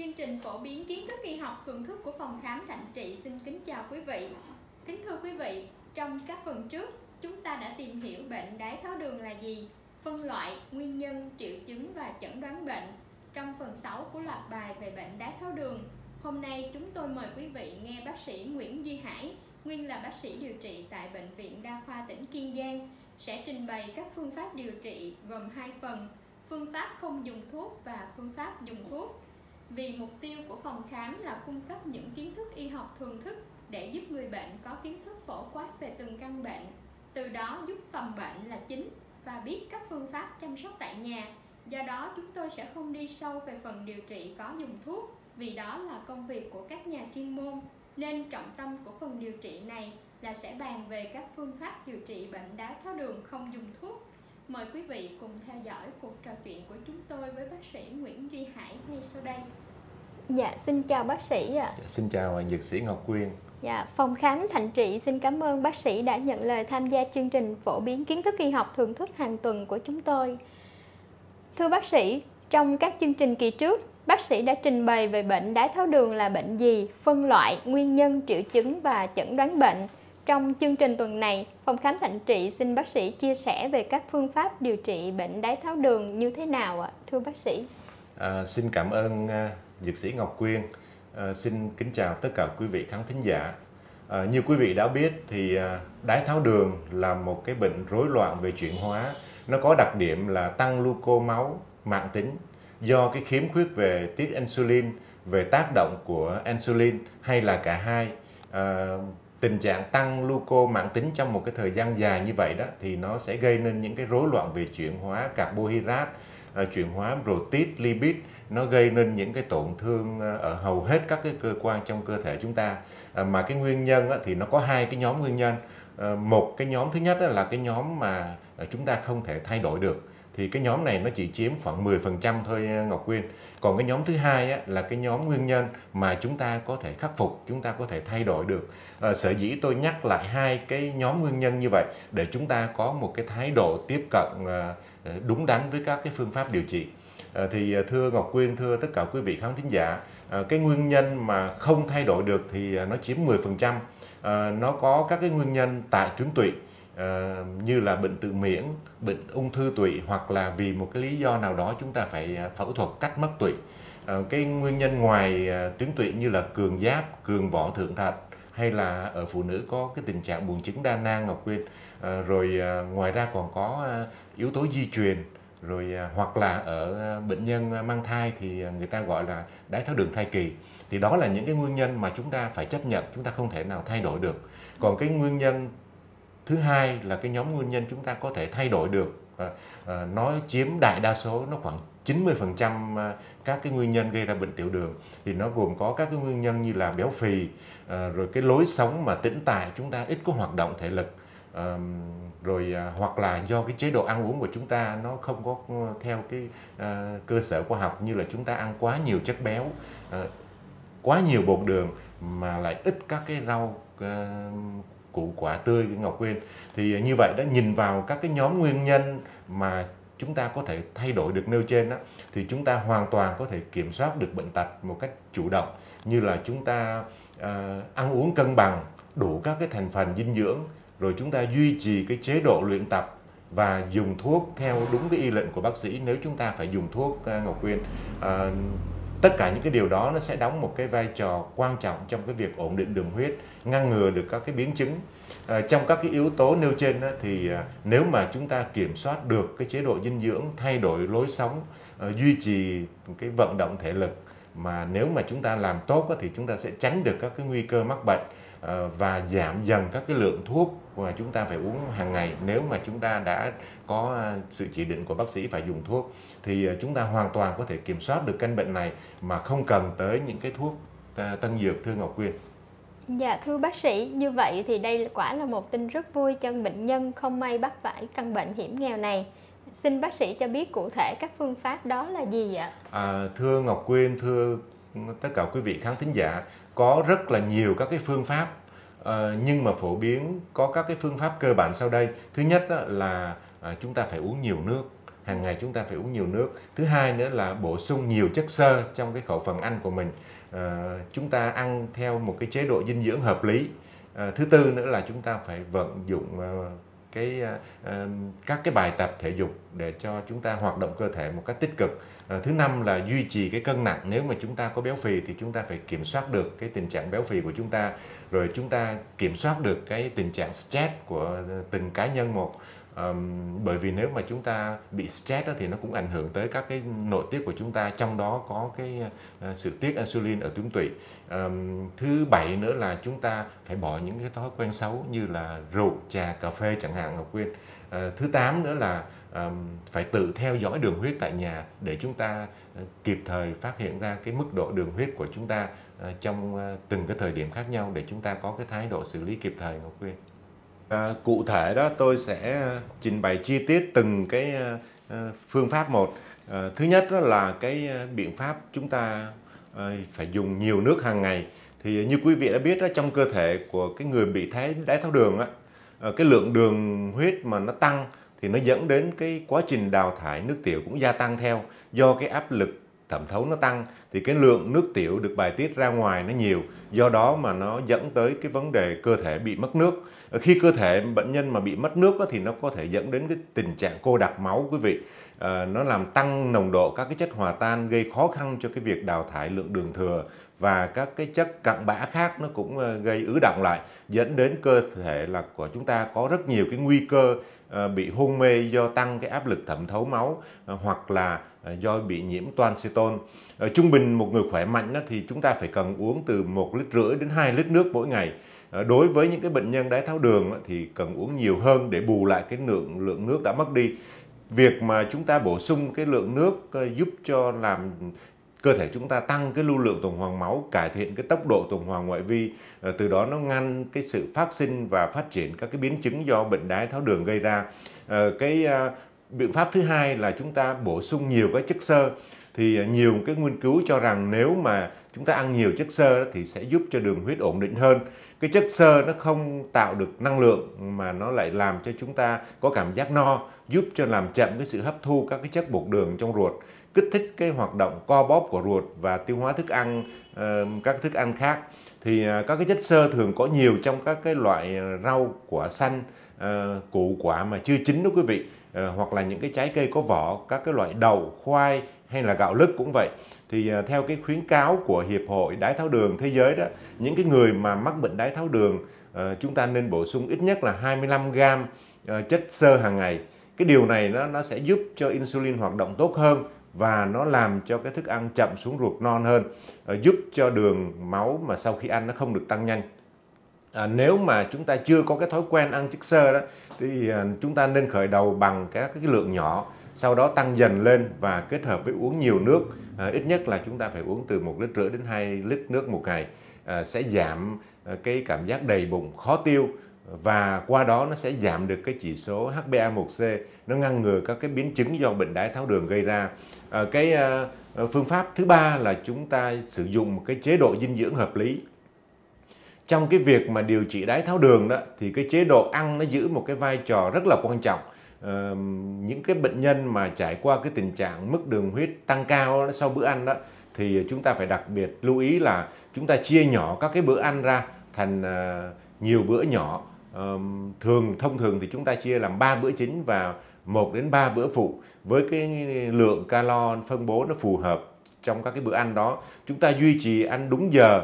Chương trình phổ biến kiến thức y học thường thức của phòng khám Thạnh Trị xin kính chào quý vị. Kính thưa quý vị, trong các phần trước, chúng ta đã tìm hiểu bệnh đái tháo đường là gì, phân loại, nguyên nhân, triệu chứng và chẩn đoán bệnh. Trong phần 6 của loạt bài về bệnh đái tháo đường, hôm nay chúng tôi mời quý vị nghe bác sĩ Nguyễn Duy Hải, nguyên là bác sĩ điều trị tại Bệnh viện Đa khoa tỉnh Kiên Giang, sẽ trình bày các phương pháp điều trị gồm 2 phần: phương pháp không dùng thuốc và phương pháp dùng thuốc. Vì mục tiêu của phòng khám là cung cấp những kiến thức y học thường thức để giúp người bệnh có kiến thức phổ quát về từng căn bệnh, từ đó giúp phòng bệnh là chính và biết các phương pháp chăm sóc tại nhà. Do đó chúng tôi sẽ không đi sâu về phần điều trị có dùng thuốc, vì đó là công việc của các nhà chuyên môn, nên trọng tâm của phần điều trị này là sẽ bàn về các phương pháp điều trị bệnh đái tháo đường không dùng thuốc. Mời quý vị cùng theo dõi cuộc trò chuyện của chúng tôi với bác sĩ Nguyễn Duy Hải ngay sau đây. Dạ, xin chào bác sĩ ạ. Xin chào dược sĩ Ngọc Quyên. Dạ, phòng khám Thạnh Trị xin cảm ơn bác sĩ đã nhận lời tham gia chương trình phổ biến kiến thức y học thường thức hàng tuần của chúng tôi. Thưa bác sĩ, trong các chương trình kỳ trước, bác sĩ đã trình bày về bệnh đái tháo đường là bệnh gì, phân loại, nguyên nhân, triệu chứng và chẩn đoán bệnh. Trong chương trình tuần này, phòng khám Thạnh Trị xin bác sĩ chia sẻ về các phương pháp điều trị bệnh đái tháo đường như thế nào ạ, thưa bác sĩ? Xin cảm ơn dược sĩ Ngọc Quyên. Xin kính chào tất cả quý vị khán thính giả. Như quý vị đã biết thì đái tháo đường là một cái bệnh rối loạn về chuyển hóa. Nó có đặc điểm là tăng gluco máu mãn tính do cái khiếm khuyết về tiết insulin, về tác động của insulin hay là cả hai. Tình trạng tăng gluco mãn tính trong một cái thời gian dài như vậy đó thì nó sẽ gây nên những cái rối loạn về chuyển hóa carbohydrate, chuyển hóa protein, lipid. Nó gây nên những cái tổn thương ở hầu hết các cái cơ quan trong cơ thể chúng ta. Mà cái nguyên nhân thì nó có hai cái nhóm nguyên nhân. Một cái nhóm thứ nhất là cái nhóm mà chúng ta không thể thay đổi được, thì cái nhóm này nó chỉ chiếm khoảng 10% thôi Ngọc Quyên. Còn cái nhóm thứ hai là cái nhóm nguyên nhân mà chúng ta có thể khắc phục, chúng ta có thể thay đổi được. Sở dĩ tôi nhắc lại hai cái nhóm nguyên nhân như vậy để chúng ta có một cái thái độ tiếp cận đúng đắn với các cái phương pháp điều trị. Thì thưa Ngọc Quyên, thưa tất cả quý vị khán thính giả, cái nguyên nhân mà không thay đổi được thì nó chiếm 10%. Nó có các cái nguyên nhân tại tuyến tụy, như là bệnh tự miễn, bệnh ung thư tụy, hoặc là vì một cái lý do nào đó chúng ta phải phẫu thuật cắt mất tụy. Cái nguyên nhân ngoài tuyến tụy như là cường giáp, cường vỏ thượng thận, hay là ở phụ nữ có cái tình trạng buồng trứng đa nang Ngọc Quyên. Rồi ngoài ra còn có yếu tố di truyền, rồi hoặc là ở bệnh nhân mang thai thì người ta gọi là đái tháo đường thai kỳ. Thì đó là những cái nguyên nhân mà chúng ta phải chấp nhận, chúng ta không thể nào thay đổi được. Còn cái nguyên nhân thứ hai là cái nhóm nguyên nhân chúng ta có thể thay đổi được. Nó chiếm đại đa số, nó khoảng 90% các cái nguyên nhân gây ra bệnh tiểu đường. Thì nó gồm có các cái nguyên nhân như là béo phì, rồi cái lối sống mà tĩnh tại, chúng ta ít có hoạt động thể lực, rồi hoặc là do cái chế độ ăn uống của chúng ta nó không có theo cái cơ sở khoa học, như là chúng ta ăn quá nhiều chất béo, quá nhiều bột đường mà lại ít các cái rau củ quả tươi Ngọc Quyên. Thì như vậy đó, nhìn vào các cái nhóm nguyên nhân mà chúng ta có thể thay đổi được nêu trên đó, thì chúng ta hoàn toàn có thể kiểm soát được bệnh tật một cách chủ động, như là chúng ta ăn uống cân bằng, đủ các cái thành phần dinh dưỡng, rồi chúng ta duy trì cái chế độ luyện tập và dùng thuốc theo đúng cái y lệnh của bác sĩ nếu chúng ta phải dùng thuốc Ngọc Quyên. Tất cả những cái điều đó nó sẽ đóng một cái vai trò quan trọng trong cái việc ổn định đường huyết, ngăn ngừa được các cái biến chứng. Trong các cái yếu tố nêu trên thì nếu mà chúng ta kiểm soát được cái chế độ dinh dưỡng, thay đổi lối sống, duy trì cái vận động thể lực, mà nếu mà chúng ta làm tốt thì chúng ta sẽ tránh được các cái nguy cơ mắc bệnh và giảm dần các cái lượng thuốc mà chúng ta phải uống hàng ngày. Nếu mà chúng ta đã có sự chỉ định của bác sĩ phải dùng thuốc thì chúng ta hoàn toàn có thể kiểm soát được căn bệnh này mà không cần tới những cái thuốc tân dược, thưa Ngọc Quyên. Dạ, thưa bác sĩ, như vậy thì đây quả là một tin rất vui cho bệnh nhân không may mắc phải căn bệnh hiểm nghèo này. Xin bác sĩ cho biết cụ thể các phương pháp đó là gì ạ? Thưa Ngọc Quyên, thưa tất cả quý vị khán thính giả, có rất là nhiều các cái phương pháp, nhưng mà phổ biến có các cái phương pháp cơ bản sau đây. Thứ nhất là chúng ta phải uống nhiều nước. hàng ngày chúng ta phải uống nhiều nước. Thứ hai nữa là bổ sung nhiều chất xơ trong cái khẩu phần ăn của mình. Chúng ta ăn theo một cái chế độ dinh dưỡng hợp lý. Thứ tư nữa là chúng ta phải vận dụng các cái bài tập thể dục để cho chúng ta hoạt động cơ thể một cách tích cực. Thứ năm là duy trì cái cân nặng. Nếu mà chúng ta có béo phì thì chúng ta phải kiểm soát được cái tình trạng béo phì của chúng ta, rồi chúng ta kiểm soát được cái tình trạng stress của từng cá nhân một. Bởi vì nếu mà chúng ta bị stress thì nó cũng ảnh hưởng tới các cái nội tiết của chúng ta, trong đó có cái sự tiết insulin ở tuyến tụy. Thứ bảy nữa là chúng ta phải bỏ những cái thói quen xấu như là rượu, trà, cà phê chẳng hạn, Ngọc Quyên. Thứ 8 nữa là phải tự theo dõi đường huyết tại nhà để chúng ta kịp thời phát hiện ra cái mức độ đường huyết của chúng ta trong từng cái thời điểm khác nhau để chúng ta có cái thái độ xử lý kịp thời, Ngọc Quyên. Cụ thể đó tôi sẽ trình bày chi tiết từng cái phương pháp một. Thứ nhất đó là cái biện pháp chúng ta phải dùng nhiều nước hàng ngày. Thì như quý vị đã biết đó, trong cơ thể của cái người bị đái tháo đường á, cái lượng đường huyết mà nó tăng thì nó dẫn đến cái quá trình đào thải nước tiểu cũng gia tăng theo. Do cái áp lực thẩm thấu nó tăng thì cái lượng nước tiểu được bài tiết ra ngoài nó nhiều, do đó mà nó dẫn tới cái vấn đề cơ thể bị mất nước. Khi cơ thể bệnh nhân mà bị mất nước thì nó có thể dẫn đến cái tình trạng cô đặc máu, quý vị. Nó làm tăng nồng độ các cái chất hòa tan, gây khó khăn cho cái việc đào thải lượng đường thừa, và các cái chất cặn bã khác nó cũng gây ứ đọng lại, dẫn đến cơ thể là của chúng ta có rất nhiều cái nguy cơ bị hôn mê do tăng cái áp lực thẩm thấu máu, hoặc là do bị nhiễm toan ceton. Trung bình một người khỏe mạnh thì chúng ta phải cần uống từ 1,5 lít đến 2 lít nước mỗi ngày. Đối với những cái bệnh nhân đái tháo đường thì cần uống nhiều hơn để bù lại cái lượng nước đã mất đi. Việc mà chúng ta bổ sung cái lượng nước giúp cho làm cơ thể chúng ta tăng cái lưu lượng tuần hoàn máu, cải thiện cái tốc độ tuần hoàn ngoại vi, từ đó nó ngăn cái sự phát sinh và phát triển các cái biến chứng do bệnh đái tháo đường gây ra. Biện pháp thứ hai là chúng ta bổ sung nhiều các chất xơ. Thì nhiều cái nghiên cứu cho rằng nếu mà chúng ta ăn nhiều chất xơ thì sẽ giúp cho đường huyết ổn định hơn. Cái chất xơ nó không tạo được năng lượng mà nó lại làm cho chúng ta có cảm giác no, giúp cho làm chậm cái sự hấp thu các cái chất bột đường trong ruột, kích thích cái hoạt động co bóp của ruột và tiêu hóa thức ăn, các thức ăn khác. Thì các cái chất xơ thường có nhiều trong các cái loại rau quả xanh, củ quả mà chưa chín đó quý vị, hoặc là những cái trái cây có vỏ, các cái loại đậu, khoai hay là gạo lứt cũng vậy. Thì theo cái khuyến cáo của Hiệp hội Đái tháo đường Thế giới đó, những cái người mà mắc bệnh đái tháo đường chúng ta nên bổ sung ít nhất là 25 gram chất xơ hàng ngày. Cái điều này nó sẽ giúp cho insulin hoạt động tốt hơn và nó làm cho cái thức ăn chậm xuống ruột non hơn, giúp cho đường máu mà sau khi ăn nó không được tăng nhanh. Nếu mà chúng ta chưa có cái thói quen ăn chất xơ đó thì chúng ta nên khởi đầu bằng các cái lượng nhỏ, sau đó tăng dần lên và kết hợp với uống nhiều nước. Ít nhất là chúng ta phải uống từ 1,5 lít đến 2 lít nước một ngày, sẽ giảm cái cảm giác đầy bụng, khó tiêu, và qua đó nó sẽ giảm được cái chỉ số HbA1c, nó ngăn ngừa các cái biến chứng do bệnh đái tháo đường gây ra. Phương pháp thứ ba là chúng ta sử dụng một cái chế độ dinh dưỡng hợp lý. Trong cái việc mà điều trị đái tháo đường đó thì cái chế độ ăn nó giữ một cái vai trò rất là quan trọng. Những cái bệnh nhân mà trải qua cái tình trạng mức đường huyết tăng cao sau bữa ăn đó thì chúng ta phải đặc biệt lưu ý là chúng ta chia nhỏ các cái bữa ăn ra thành nhiều bữa nhỏ. Thông thường thì chúng ta chia làm 3 bữa chính và 1 đến 3 bữa phụ, với cái lượng calo phân bố nó phù hợp trong các cái bữa ăn đó. Chúng ta duy trì ăn đúng giờ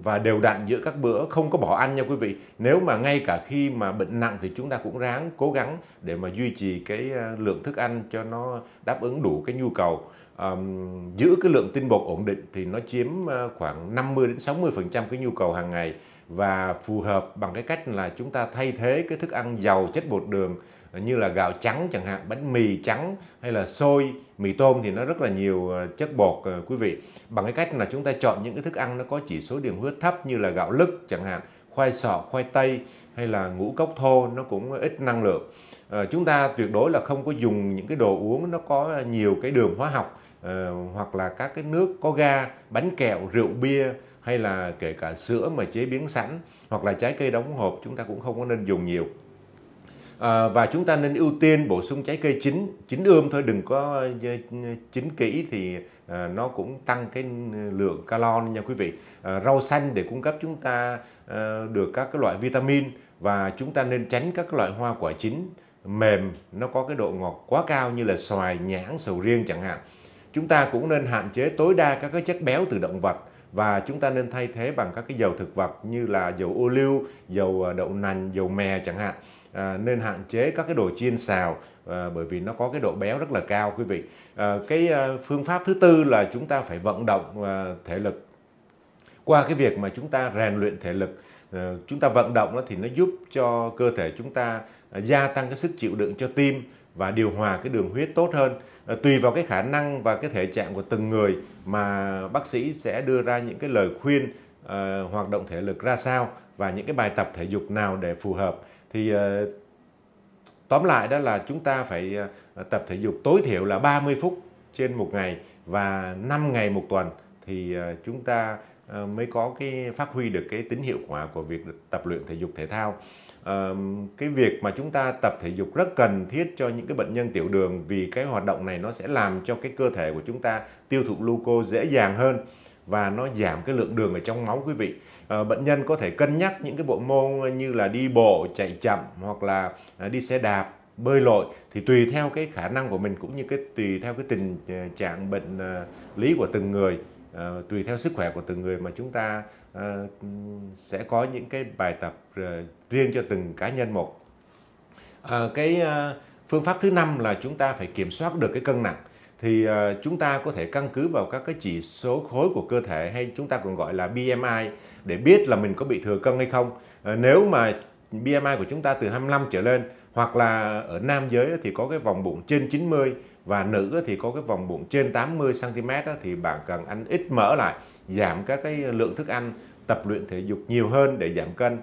và đều đặn giữa các bữa, không có bỏ ăn nha quý vị. Nếu mà ngay cả khi mà bệnh nặng thì chúng ta cũng ráng cố gắng để mà duy trì cái lượng thức ăn cho nó đáp ứng đủ cái nhu cầu. Giữ cái lượng tinh bột ổn định thì nó chiếm khoảng 50 đến 60% cái nhu cầu hàng ngày, và phù hợp bằng cái cách là chúng ta thay thế cái thức ăn giàu chất bột đường như là gạo trắng chẳng hạn, bánh mì trắng hay là xôi, mì tôm thì nó rất là nhiều chất bột quý vị, bằng cái cách là chúng ta chọn những cái thức ăn nó có chỉ số đường huyết thấp như là gạo lứt chẳng hạn, khoai sọ, khoai tây hay là ngũ cốc thô, nó cũng ít năng lượng. Chúng ta tuyệt đối là không có dùng những cái đồ uống nó có nhiều cái đường hóa học, hoặc là các cái nước có ga, bánh kẹo, rượu bia, hay là kể cả sữa mà chế biến sẵn, hoặc là trái cây đóng hộp chúng ta cũng không có nên dùng nhiều. Và chúng ta nên ưu tiên bổ sung trái cây chín ươm thôi, đừng có chín kỹ thì nó cũng tăng cái lượng calo nha quý vị. Rau xanh để cung cấp chúng ta được các cái loại vitamin, và chúng ta nên tránh các loại hoa quả chín mềm, nó có cái độ ngọt quá cao như là xoài, nhãn, sầu riêng chẳng hạn. Chúng ta cũng nên hạn chế tối đa các cái chất béo từ động vật, và chúng ta nên thay thế bằng các cái dầu thực vật như là dầu ô liu, dầu đậu nành, dầu mè chẳng hạn. Nên hạn chế các cái đồ chiên xào, bởi vì nó có cái độ béo rất là cao quý vị. Phương pháp thứ tư là chúng ta phải vận động thể lực. Qua cái việc mà chúng ta rèn luyện thể lực, chúng ta vận động thì nó giúp cho cơ thể chúng ta gia tăng cái sức chịu đựng cho tim và điều hòa cái đường huyết tốt hơn. Tùy vào cái khả năng và cái thể trạng của từng người mà bác sĩ sẽ đưa ra những cái lời khuyên hoạt động thể lực ra sao và những cái bài tập thể dục nào để phù hợp. Thì tóm lại đó là chúng ta phải tập thể dục tối thiểu là 30 phút trên một ngày và 5 ngày một tuần, thì chúng ta mới có cái phát huy được cái tính hiệu quả của việc tập luyện thể dục thể thao. Cái việc mà chúng ta tập thể dục rất cần thiết cho những cái bệnh nhân tiểu đường, vì cái hoạt động này nó sẽ làm cho cái cơ thể của chúng ta tiêu thụ glucose dễ dàng hơn và nó giảm cái lượng đường ở trong máu quý vị. Bệnh nhân có thể cân nhắc những cái bộ môn như là đi bộ, chạy chậm hoặc là đi xe đạp, bơi lội, thì tùy theo cái khả năng của mình cũng như tùy theo cái tình trạng bệnh lý của từng người, tùy theo sức khỏe của từng người mà chúng ta sẽ có những cái bài tập riêng cho từng cá nhân một. Phương pháp thứ 5 là chúng ta phải kiểm soát được cái cân nặng. Thì chúng ta có thể căn cứ vào các cái chỉ số khối của cơ thể, hay chúng ta còn gọi là BMI, để biết là mình có bị thừa cân hay không. Nếu mà BMI của chúng ta từ 25 trở lên, hoặc là ở nam giới thì có cái vòng bụng trên 90 và nữ thì có cái vòng bụng trên 80 cm thì bạn cần ăn ít mỡ lại, giảm các cái lượng thức ăn, tập luyện thể dục nhiều hơn để giảm cân.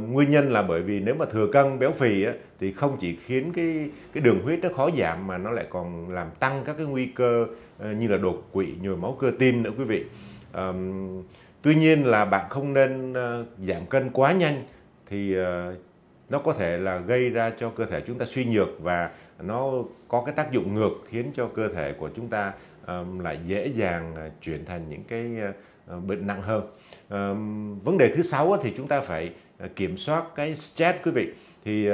Nguyên nhân là bởi vì nếu mà thừa cân béo phì thì không chỉ khiến cái đường huyết nó khó giảm, mà nó lại còn làm tăng các cái nguy cơ như là đột quỵ, nhồi máu cơ tim nữa quý vị. Tuy nhiên là bạn không nên giảm cân quá nhanh, thì nó có thể là gây ra cho cơ thể chúng ta suy nhược, và nó có cái tác dụng ngược khiến cho cơ thể của chúng ta lại dễ dàng chuyển thành những cái bệnh nặng hơn. Vấn đề thứ 6 thì chúng ta phải kiểm soát cái stress quý vị. Thì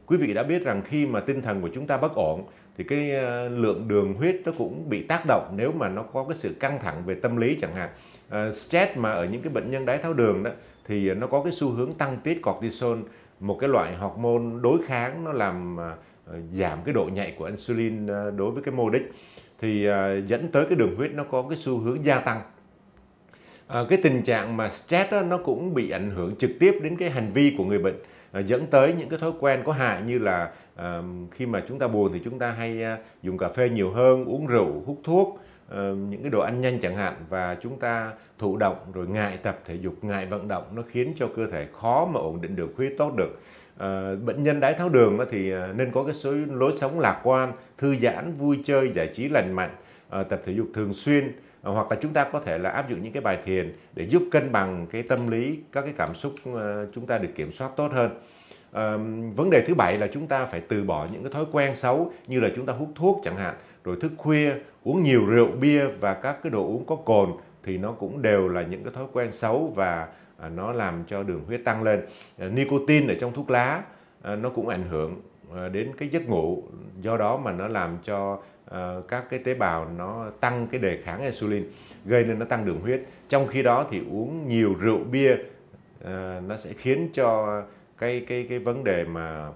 quý vị đã biết rằng khi mà tinh thần của chúng ta bất ổn thì cái lượng đường huyết nó cũng bị tác động nếu mà nó có cái sự căng thẳng về tâm lý chẳng hạn. Stress mà ở những cái bệnh nhân đái tháo đường đó thì nó có cái xu hướng tăng tiết cortisol, một cái loại hormone đối kháng, nó làm giảm cái độ nhạy của insulin đối với cái mô đích, thì dẫn tới cái đường huyết nó có cái xu hướng gia tăng. Cái tình trạng mà stress đó, nó cũng bị ảnh hưởng trực tiếp đến cái hành vi của người bệnh, dẫn tới những cái thói quen có hại như là khi mà chúng ta buồn thì chúng ta hay dùng cà phê nhiều hơn, uống rượu, hút thuốc, những cái đồ ăn nhanh chẳng hạn, và chúng ta thụ động rồi ngại tập thể dục, ngại vận động, nó khiến cho cơ thể khó mà ổn định được huyết tốt được. Bệnh nhân đái tháo đường thì nên có cái lối sống lạc quan, thư giãn, vui chơi, giải trí lành mạnh, tập thể dục thường xuyên, hoặc là chúng ta có thể là áp dụng những cái bài thiền để giúp cân bằng cái tâm lý, các cái cảm xúc chúng ta được kiểm soát tốt hơn. Vấn đề thứ 7 là chúng ta phải từ bỏ những cái thói quen xấu như là chúng ta hút thuốc chẳng hạn, rồi thức khuya, uống nhiều rượu bia và các cái đồ uống có cồn, thì nó cũng đều là những cái thói quen xấu và nó làm cho đường huyết tăng lên. Nicotine ở trong thuốc lá nó cũng ảnh hưởng đến cái giấc ngủ, do đó mà nó làm cho các cái tế bào nó tăng cái đề kháng insulin, gây nên nó tăng đường huyết. Trong khi đó thì uống nhiều rượu bia nó sẽ khiến cho cái vấn đề mà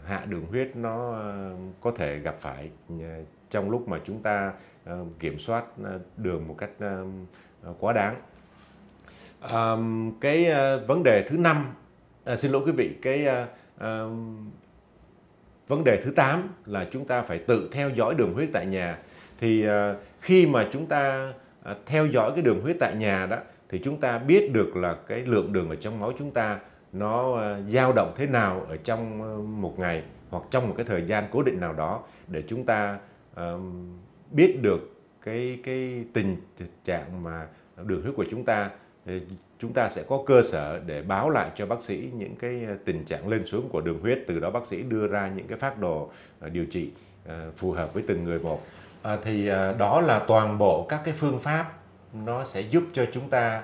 hạ đường huyết nó có thể gặp phải trong lúc mà chúng ta kiểm soát đường một cách quá đáng. Vấn đề thứ 5, xin lỗi quý vị, vấn đề thứ 8 là chúng ta phải tự theo dõi đường huyết tại nhà. Thì khi mà chúng ta theo dõi cái đường huyết tại nhà đó, thì chúng ta biết được là cái lượng đường ở trong máu chúng ta nó dao động thế nào ở trong một ngày hoặc trong một cái thời gian cố định nào đó, để chúng ta biết được cái tình trạng mà đường huyết của chúng ta chúng ta sẽ có cơ sở để báo lại cho bác sĩ những cái tình trạng lên xuống của đường huyết, từ đó bác sĩ đưa ra những cái phác đồ điều trị phù hợp với từng người một. Đó là toàn bộ các cái phương pháp nó sẽ giúp cho chúng ta,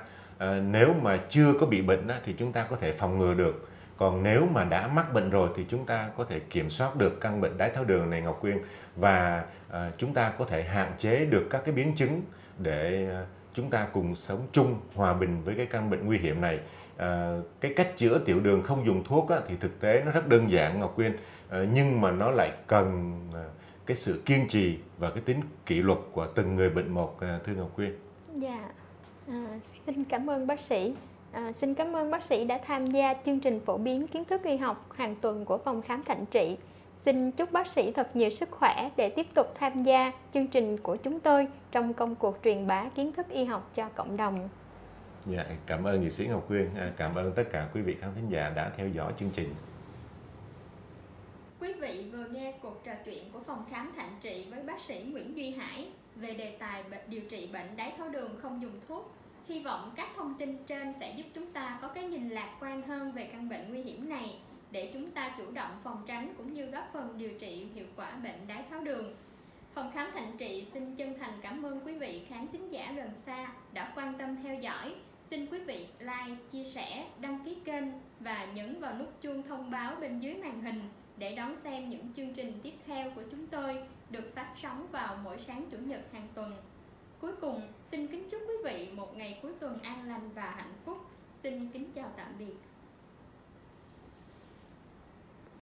nếu mà chưa có bị bệnh thì chúng ta có thể phòng ngừa được. Còn nếu mà đã mắc bệnh rồi thì chúng ta có thể kiểm soát được căn bệnh đái tháo đường này, Ngọc Quyên, và chúng ta có thể hạn chế được các cái biến chứng để chúng ta cùng sống chung hòa bình với cái căn bệnh nguy hiểm này. Cái cách chữa tiểu đường không dùng thuốc thì thực tế nó rất đơn giản, Ngọc Quyên, nhưng mà nó lại cần cái sự kiên trì và cái tính kỷ luật của từng người bệnh một, thưa Ngọc Quyên. Dạ, xin cảm ơn bác sĩ. Xin cảm ơn bác sĩ đã tham gia chương trình phổ biến kiến thức y học hàng tuần của phòng khám Thạnh Trị. Xin chúc bác sĩ thật nhiều sức khỏe để tiếp tục tham gia chương trình của chúng tôi trong công cuộc truyền bá kiến thức y học cho cộng đồng. Dạ, cảm ơn dược sĩ Ngọc Quyên, cảm ơn tất cả quý vị khán thính giả đã theo dõi chương trình. Quý vị vừa nghe cuộc trò chuyện của phòng khám Thạnh Trị với bác sĩ Nguyễn Duy Hải về đề tài điều trị bệnh đái tháo đường không dùng thuốc. Hy vọng các thông tin trên sẽ giúp chúng ta có cái nhìn lạc quan hơn về căn bệnh nguy hiểm này, để chúng ta chủ động phòng tránh cũng như góp phần điều trị hiệu quả bệnh đái tháo đường. Phòng khám Thạnh Trị xin chân thành cảm ơn quý vị khán thính giả gần xa đã quan tâm theo dõi. Xin quý vị like, chia sẻ, đăng ký kênh và nhấn vào nút chuông thông báo bên dưới màn hình để đón xem những chương trình tiếp theo của chúng tôi được phát sóng vào mỗi sáng Chủ nhật hàng tuần. Cuối cùng, xin kính chúc quý vị một ngày cuối tuần an lành và hạnh phúc. Xin kính chào tạm biệt.